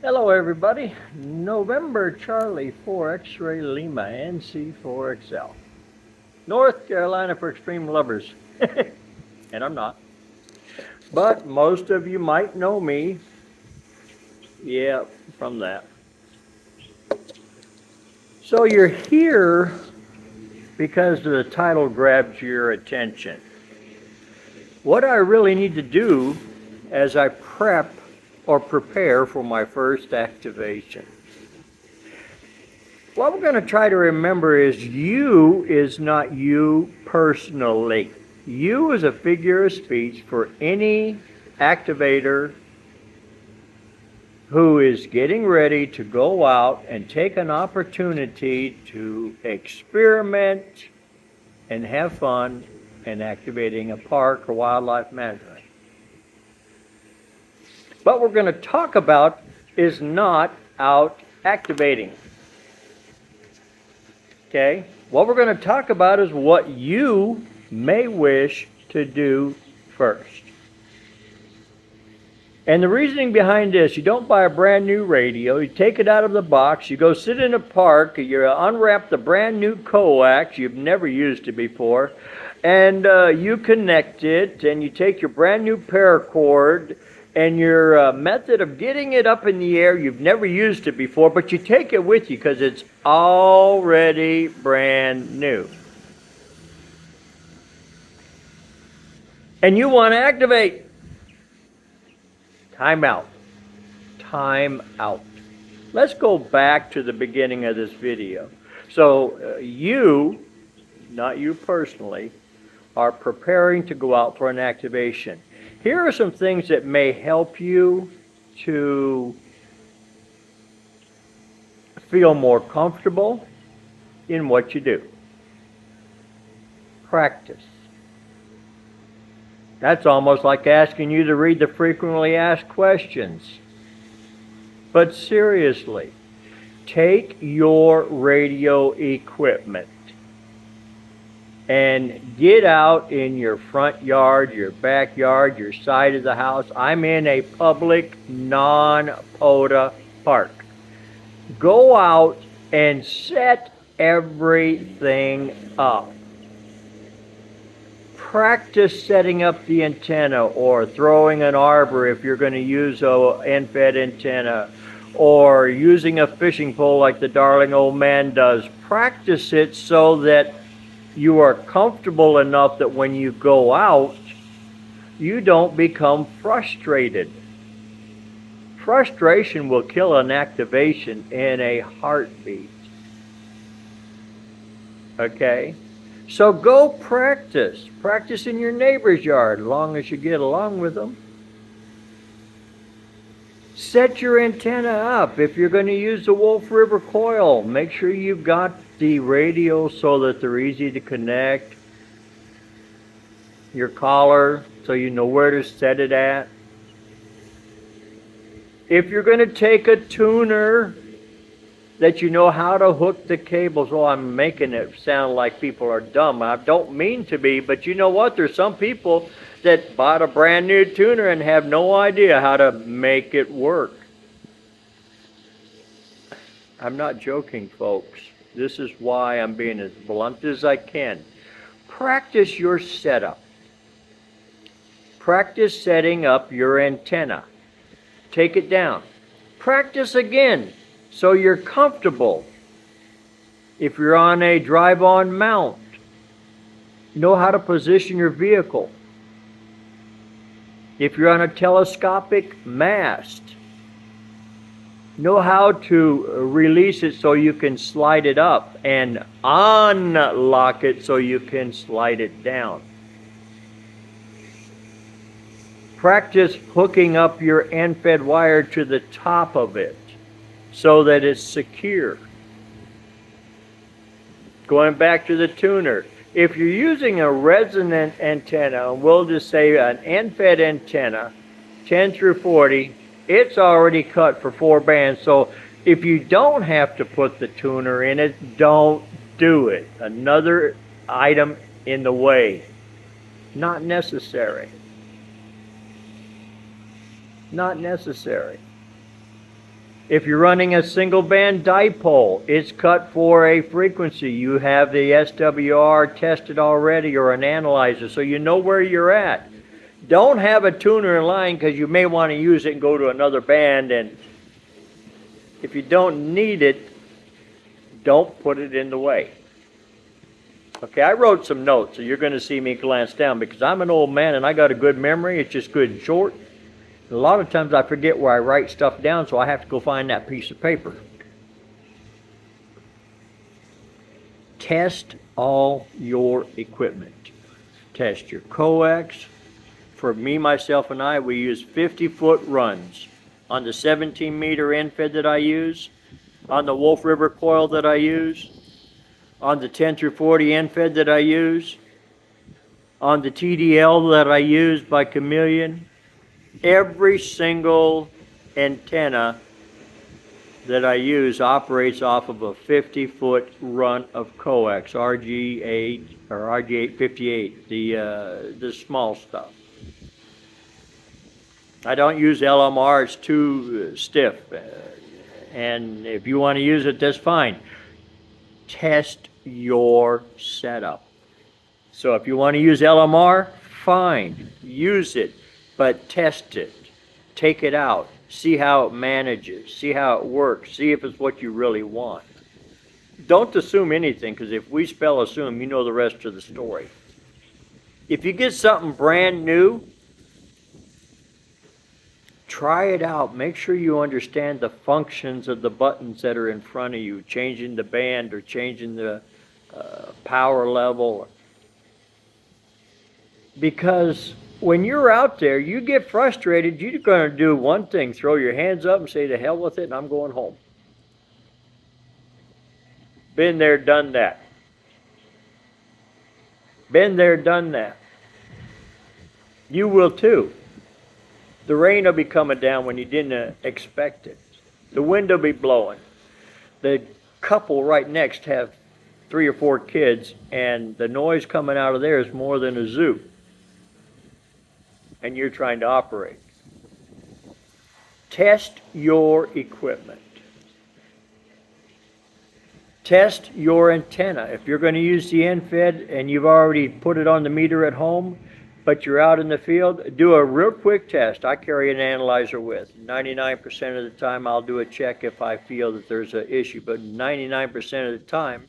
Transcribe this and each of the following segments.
Hello, everybody. November Charlie 4 X-ray Lima NC4XL. North Carolina for extreme lovers. And I'm not. But most of you might know me. Yeah, from that. So you're here because the title grabs your attention. What I really need to do as I prep or prepare for my first activation. What we're going to try to remember is you is not you personally. You is a figure of speech for any activator who is getting ready to go out and take an opportunity to experiment and have fun in activating a park or wildlife management. What we're going to talk about is not out activating. Okay? What we're going to talk about is what you may wish to do first. And the reasoning behind this, you don't buy a brand new radio, you take it out of the box, you go sit in a park, you unwrap the brand new coax, you've never used it before, and you connect it, and you take your brand new paracord, and your method of getting it up in the air, you've never used it before, but you take it with you because it's already brand new. And you want to activate. Time out. Time out. Let's go back to the beginning of this video. So you, not you personally, are preparing to go out for an activation. Here are some things that may help you to feel more comfortable in what you do. Practice. That's almost like asking you to read the frequently asked questions. But seriously, take your radio equipment and get out in your front yard, your backyard, your side of the house. I'm in a public non-POTA park. Go out and set everything up. Practice setting up the antenna or throwing an arbor if you're going to use a end-fed antenna, or using a fishing pole like the darling old man does. Practice it so that you are comfortable enough that when you go out, you don't become frustrated. Frustration will kill an activation in a heartbeat. Okay? So go practice. Practice in your neighbor's yard, as long as you get along with them. Set your antenna up. If you're going to use the Wolf River coil, make sure you've got the radio so that they're easy to connect. Your collar, so you know where to set it at. If you're going to take a tuner, that you know how to hook the cables. Oh, I'm making it sound like people are dumb. I don't mean to be, but you know what? There's some people that bought a brand new tuner and have no idea how to make it work. I'm not joking, folks. This is why I'm being as blunt as I can. Practice your setup. Practice setting up your antenna. Take it down. Practice again so you're comfortable. If you're on a drive-on mount, know how to position your vehicle. If you're on a telescopic mast, know how to release it so you can slide it up and unlock it so you can slide it down. Practice hooking up your end-fed wire to the top of it so that it's secure. Going back to the tuner, if you're using a resonant antenna, we'll just say an end-fed antenna, 10 through 40, it's already cut for 4 bands. So if you don't have to put the tuner in it, don't do it. Another item in the way. Not necessary. Not necessary. If you're running a single band dipole, it's cut for a frequency. You have the SWR tested already or an analyzer, so you know where you're at. Don't have a tuner in line because you may want to use it and go to another band, and if you don't need it, don't put it in the way. Okay, I wrote some notes, so you're going to see me glance down because I'm an old man and I got a good memory. It's just good and short. A lot of times I forget where I write stuff down, so I have to go find that piece of paper. Test all your equipment. Test your coax. For me, myself, and I, we use 50-foot runs on the 17-meter end fed that I use, on the Wolf River coil that I use, on the 10 through 40 end fed that I use, on the TDL that I use by Chameleon. Every single antenna that I use operates off of a 50-foot run of coax, RG8 or RG858, the small stuff. I don't use LMR, it's too stiff. And if you want to use it, that's fine. Test your setup. So if you want to use LMR, fine, use it, but test it. Take it out, see how it manages, see how it works, see if it's what you really want. Don't assume anything, because if we spell assume, you know the rest of the story. If you get something brand new, try it out. Make sure you understand the functions of the buttons that are in front of you, changing the band or changing the power level. Because when you're out there, you get frustrated, you're going to do one thing, throw your hands up and say, to hell with it, and I'm going home. Been there, done that. Been there, done that. You will too. The rain will be coming down when you didn't expect it. The wind will be blowing. The couple right next have 3 or 4 kids, and the noise coming out of there is more than a zoo. And you're trying to operate. Test your equipment. Test your antenna. If you're going to use the end fed and you've already put it on the meter at home, but you're out in the field, do a real quick test. I carry an analyzer with. 99% of the time I'll do a check if I feel that there's an issue, but 99% of the time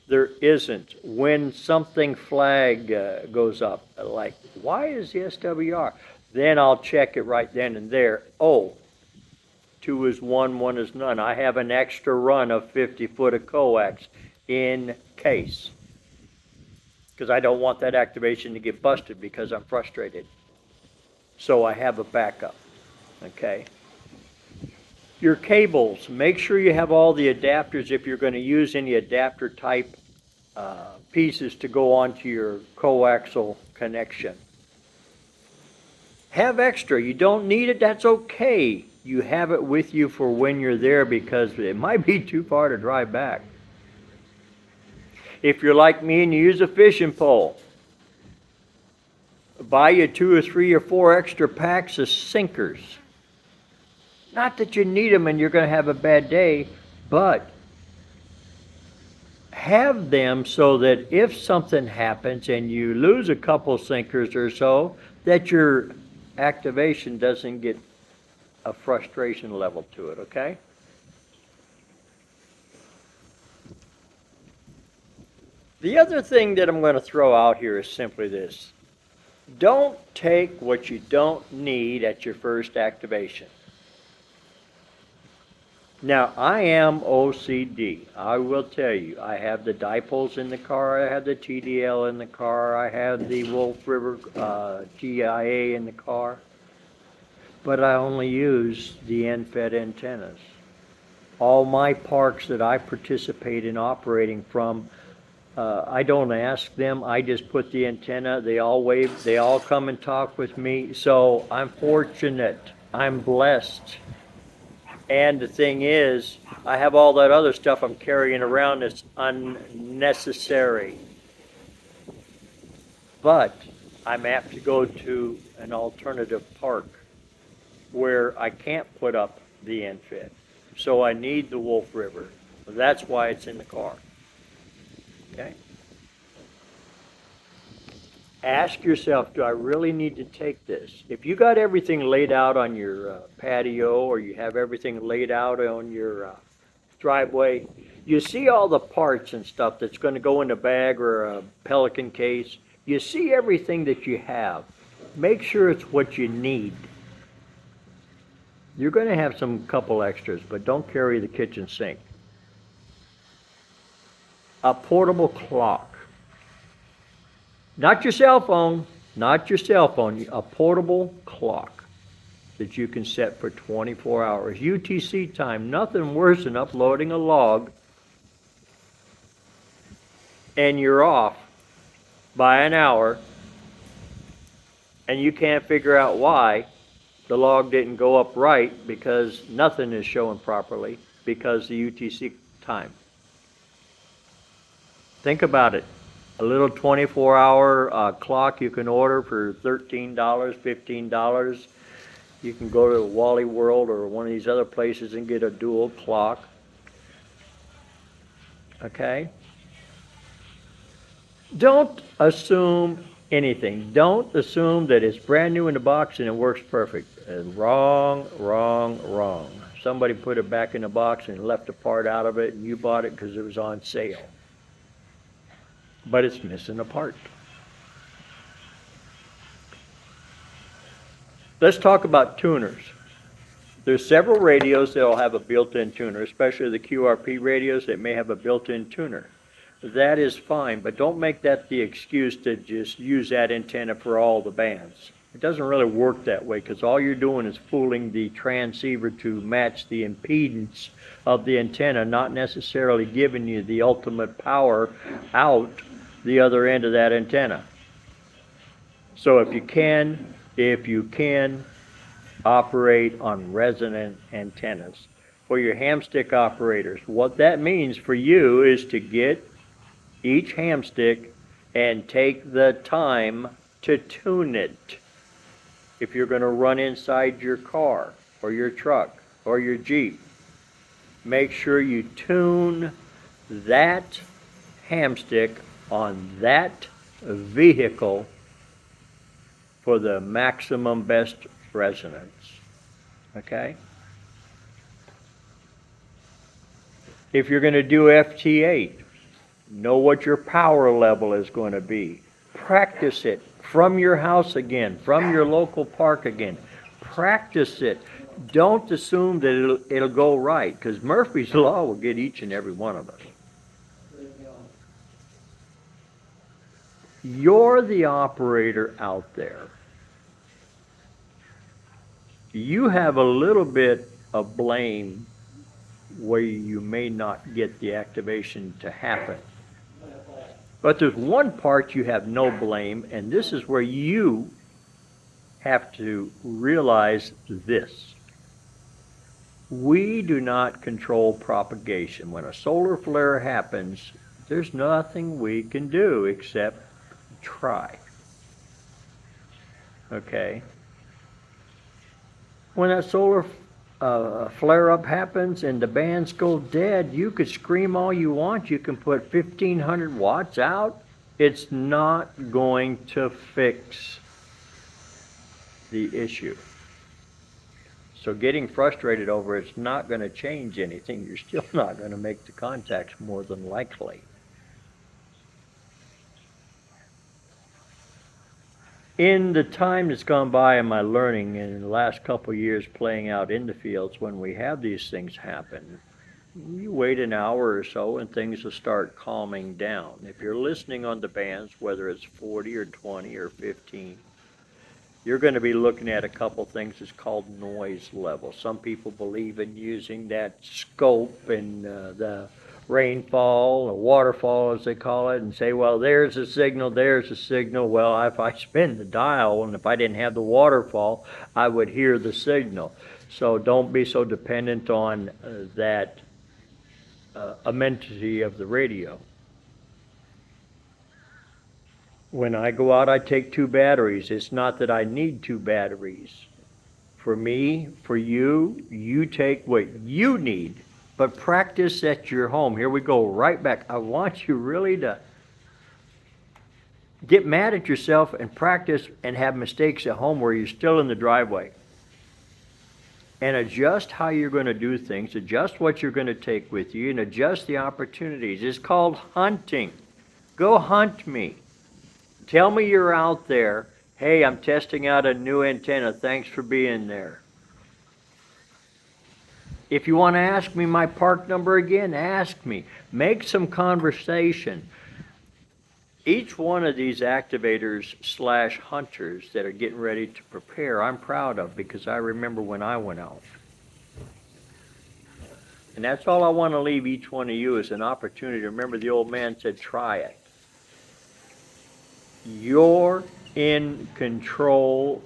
there isn't. When something flag goes up, like, why is the SWR? Then I'll check it right then and there. Oh, 2 is 1, 1 is none. I have an extra run of 50-foot of coax in case. Because I don't want that activation to get busted because I'm frustrated. So I have a backup, okay? Your cables, make sure you have all the adapters if you're going to use any adapter type pieces to go onto your coaxial connection. Have extra. You don't need it, that's okay. You have it with you for when you're there because it might be too far to drive back. If you're like me and you use a fishing pole, buy you 2 or 3 or 4 extra packs of sinkers. Not that you need them and you're going to have a bad day, but have them so that if something happens and you lose a couple sinkers or so, that your activation doesn't get a frustration level to it, okay? The other thing that I'm going to throw out here is simply this. Don't take what you don't need at your first activation. Now, I am OCD. I will tell you, I have the dipoles in the car, I have the TDL in the car, I have the Wolf River GIA in the car, but I only use the end-fed antennas. All my parks that I participate in operating from, I don't ask them, I just put the antenna, they all wave, they all come and talk with me, so I'm fortunate, I'm blessed. And the thing is, I have all that other stuff I'm carrying around that's unnecessary. But I'm apt to go to an alternative park where I can't put up the end fed. So I need the Wolf River. That's why it's in the car. Okay? Ask yourself, do I really need to take this? If you got everything laid out on your patio, or you have everything laid out on your driveway, you see all the parts and stuff that's going to go in a bag or a Pelican case. You see everything that you have. Make sure it's what you need. You're going to have some couple extras, but don't carry the kitchen sink. A portable clock. Not your cell phone, not your cell phone, a portable clock that you can set for 24 hours. UTC time, nothing worse than uploading a log and you're off by an hour and you can't figure out why the log didn't go up right because nothing is showing properly because the UTC time. Think about it. A little 24-hour clock you can order for $13, $15. You can go to Wally World or one of these other places and get a dual clock. Okay? Don't assume anything. Don't assume that it's brand new in the box and it works perfect. Wrong, wrong, wrong. Somebody put it back in the box and left a part out of it and you bought it because it was on sale. But it's missing a part. Let's talk about tuners. There's several radios that will have a built-in tuner, especially the QRP radios that may have a built-in tuner. That is fine, but don't make that the excuse to just use that antenna for all the bands. It doesn't really work that way because all you're doing is fooling the transceiver to match the impedance of the antenna, not necessarily giving you the ultimate power out the other end of that antenna. So if you can operate on resonant antennas. For your hamstick operators, what that means for you is to get each hamstick and take the time to tune it. If you're going to run inside your car or your truck or your Jeep, make sure you tune that hamstick on that vehicle for the maximum best resonance. Okay? If you're going to do FT8, know what your power level is going to be. Practice it from your house again, from your local park again. Practice it. Don't assume that it'll go right, because Murphy's Law will get each and every one of us. You're the operator out there. You have a little bit of blame where you may not get the activation to happen. But there's one part you have no blame, and this is where you have to realize this. We do not control propagation. When a solar flare happens, there's nothing we can do except try. Okay? When that solar flare-up happens and the bands go dead, you could scream all you want. You can put 1,500 watts out. It's not going to fix the issue. So getting frustrated over it's not going to change anything. You're still not going to make the contacts more than likely. In the time that's gone by in my learning in the last couple of years playing out in the fields, when we have these things happen, you wait an hour or so and things will start calming down. If you're listening on the bands, whether it's 40 or 20 or 15, you're going to be looking at a couple things that's called noise level. Some people believe in using that scope and the rainfall or waterfall as they call it and say, well, there's a signal, there's a signal. Well, if I spin the dial and if I didn't have the waterfall, I would hear the signal. So don't be so dependent on that amenity of the radio. When I go out, I take 2 batteries. It's not that I need 2 batteries. For me, for you, you take what you need, but practice at your home. Here we go, right back. I want you really to get mad at yourself and practice and have mistakes at home where you're still in the driveway. And adjust how you're going to do things, adjust what you're going to take with you, and adjust the opportunities. It's called hunting. Go hunt me. Tell me you're out there. Hey, I'm testing out a new antenna. Thanks for being there. If you want to ask me my park number again, ask me. Make some conversation. Each one of these activators / hunters that are getting ready to prepare, I'm proud of, because I remember when I went out. And that's all I want to leave each one of you is an opportunity to remember the old man said, try it. You're in control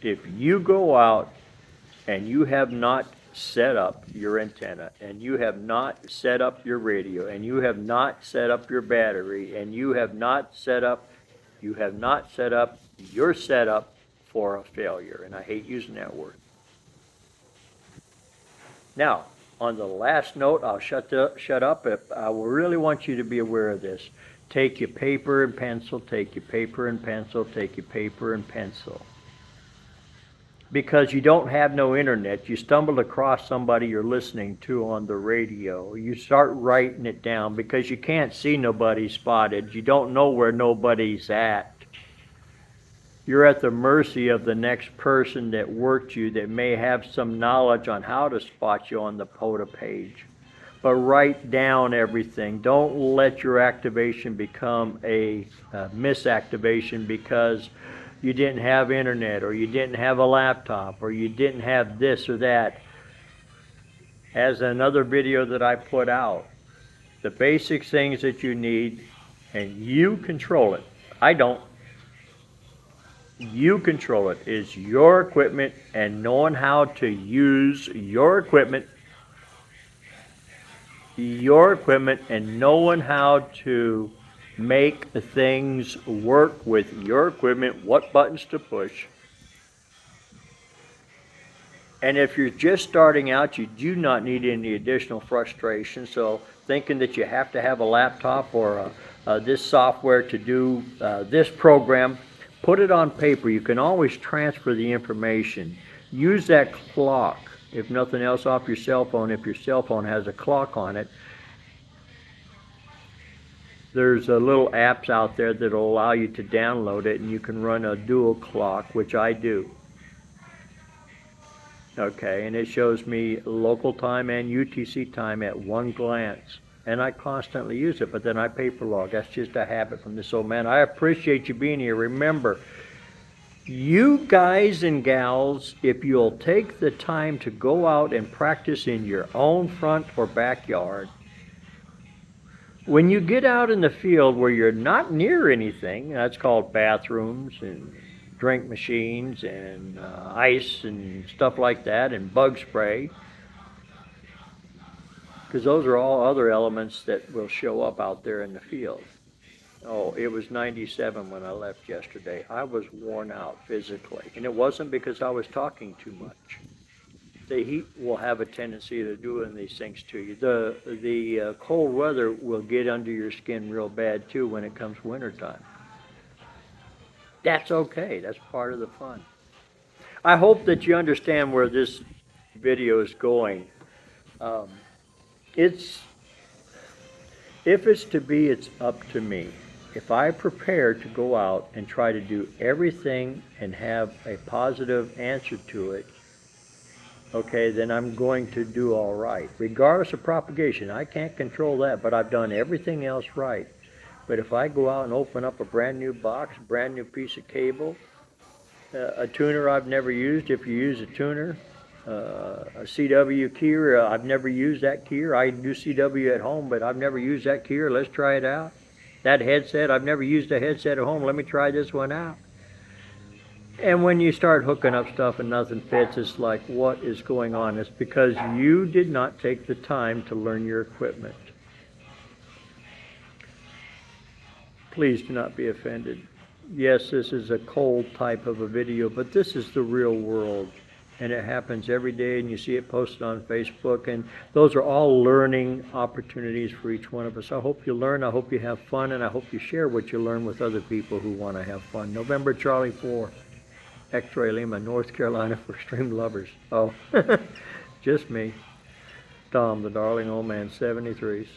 if you go out and you have not set up your antenna, and you have not set up your radio, and you have not set up your battery, and you have not set up your setup for a failure. And I hate using that word. Now, on the last note, I'll shut up. I really want you to be aware of this. Take your paper and pencil, take your paper and pencil, take your paper and pencil. Because you don't have no internet, you stumbled across somebody you're listening to on the radio. You start writing it down because you can't see nobody spotted. You don't know where nobody's at. You're at the mercy of the next person that worked you that may have some knowledge on how to spot you on the POTA page. But write down everything. Don't let your activation become a misactivation because you didn't have internet, or you didn't have a laptop, or you didn't have this or that. As another video that I put out, the basic things that you need, and you control it. I don't. You control it. Is your equipment and knowing how to use your equipment and knowing how to make things work with your equipment, what buttons to push. And if you're just starting out, you do not need any additional frustration. So thinking that you have to have a laptop or this software to do this program, put it on paper. You can always transfer the information. Use that clock, if nothing else, off your cell phone. If your cell phone has a clock on it, there's little apps out there that will allow you to download it, and you can run a dual clock, which I do. Okay, and it shows me local time and UTC time at one glance. And I constantly use it, but then I paper log. That's just a habit from this old man. I appreciate you being here. Remember, you guys and gals, if you'll take the time to go out and practice in your own front or backyard, when you get out in the field where you're not near anything, that's called bathrooms and drink machines and ice and stuff like that, and bug spray, because those are all other elements that will show up out there in the field. Oh, it was 97 when I left yesterday. I was worn out physically, and it wasn't because I was talking too much. The heat will have a tendency to doing these things to you. The cold weather will get under your skin real bad too when it comes wintertime. That's okay. That's part of the fun. I hope that you understand where this video is going. If it's to be, it's up to me. If I prepare to go out and try to do everything and have a positive answer to it, okay, then I'm going to do all right. Regardless of propagation, I can't control that, but I've done everything else right. But if I go out and open up a brand new box, brand new piece of cable, a tuner I've never used, if you use a tuner, a CW keyer, I've never used that keyer. I do CW at home, but I've never used that keyer. Let's try it out. That headset, I've never used a headset at home. Let me try this one out. And when you start hooking up stuff and nothing fits, it's like, what is going on? It's because you did not take the time to learn your equipment. Please do not be offended. Yes, this is a cold type of a video, but this is the real world. And it happens every day, and you see it posted on Facebook, and those are all learning opportunities for each one of us. I hope you learn, I hope you have fun, and I hope you share what you learn with other people who want to have fun. November Charlie 4, X-Ray Lima, North Carolina for extreme lovers. Oh, just me, Tom, the darling old man, 73s.